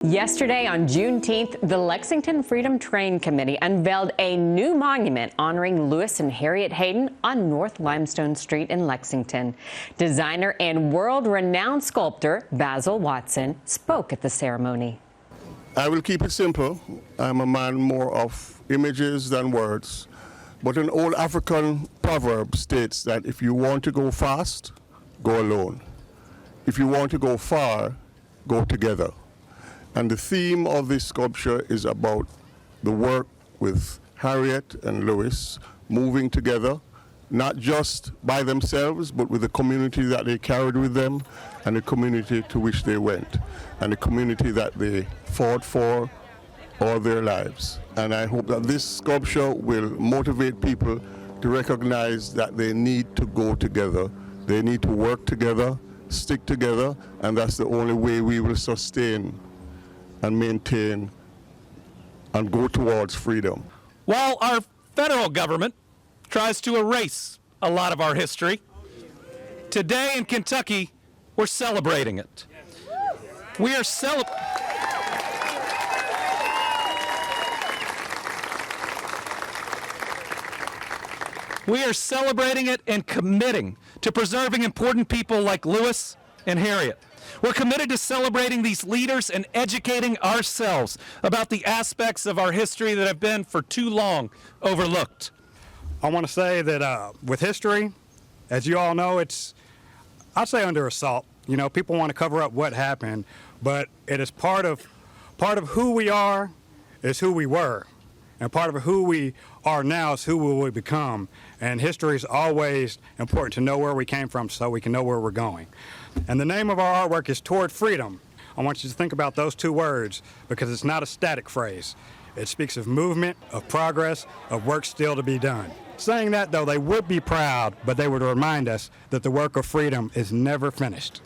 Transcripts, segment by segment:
Yesterday on Juneteenth, the Lexington Freedom Train Committee unveiled a new monument honoring Lewis and Harriet Hayden on North Limestone Street in Lexington. Designer and world-renowned sculptor Basil Watson spoke at the ceremony. I will keep it simple. I'm a man more of images than words. But an old African proverb states that if you want to go fast, go alone. If you want to go far, go together. And the theme of this sculpture is about the work with Harriet and Lewis moving together, not just by themselves, but with the community that they carried with them and the community to which they went and the community that they fought for all their lives. And I hope that this sculpture will motivate people to recognize that they need to go together. They need to work together, stick together, and that's the only way we will sustain and maintain and go towards freedom. While our federal government tries to erase a lot of our history, today in Kentucky, we're celebrating it. We are celebrating it and committing to preserving important people like Lewis and Harriet. We're committed to celebrating these leaders and educating ourselves about the aspects of our history that have been for too long overlooked. I want to say that with history, as you all know, it's, I'd say, under assault. You know, people want to cover up what happened, but it is part of who we are is who we were. And part of who we are now is who we will become. And history is always important to know where we came from so we can know where we're going. And the name of our artwork is Toward Freedom. I want you to think about those two words because it's not a static phrase. It speaks of movement, of progress, of work still to be done. Saying that, though, they would be proud, but they would remind us that the work of freedom is never finished.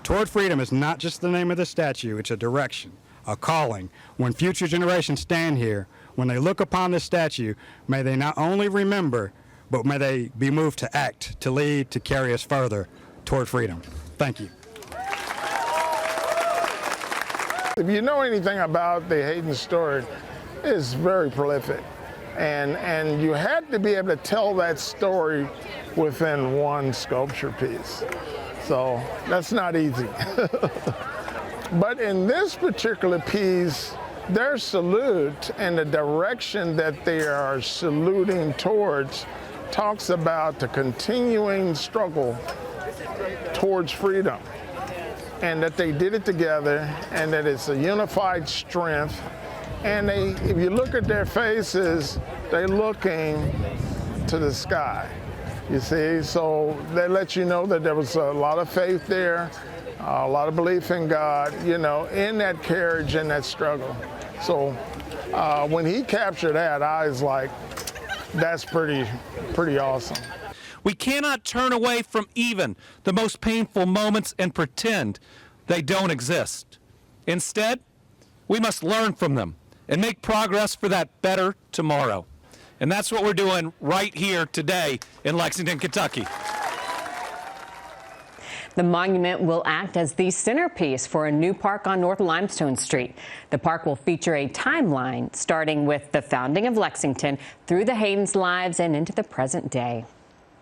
Toward Freedom is not just the name of the statue, it's a direction, a calling. When future generations stand here, when they look upon this statue, may they not only remember, but may they be moved to act, to lead, to carry us further toward freedom. Thank you. If you know anything about the Hayden story, it's very prolific. And you had to be able to tell that story within one sculpture piece. So that's not easy. But in this particular piece, their salute and the direction that they are saluting towards talks about the continuing struggle towards freedom, and that they did it together, and that it's a unified strength. And if you look at their faces, they're looking to the sky, you see? So they let you know that there was a lot of faith there, a lot of belief in God, you know, in that carriage and that struggle. So when he captured that, I was like, that's pretty awesome. We cannot turn away from even the most painful moments and pretend they don't exist. Instead, we must learn from them and make progress for that better tomorrow. And that's what we're doing right here today in Lexington, Kentucky. The monument will act as the centerpiece for a new park on North Limestone Street. The park will feature a timeline starting with the founding of Lexington through the Hayden's lives and into the present day.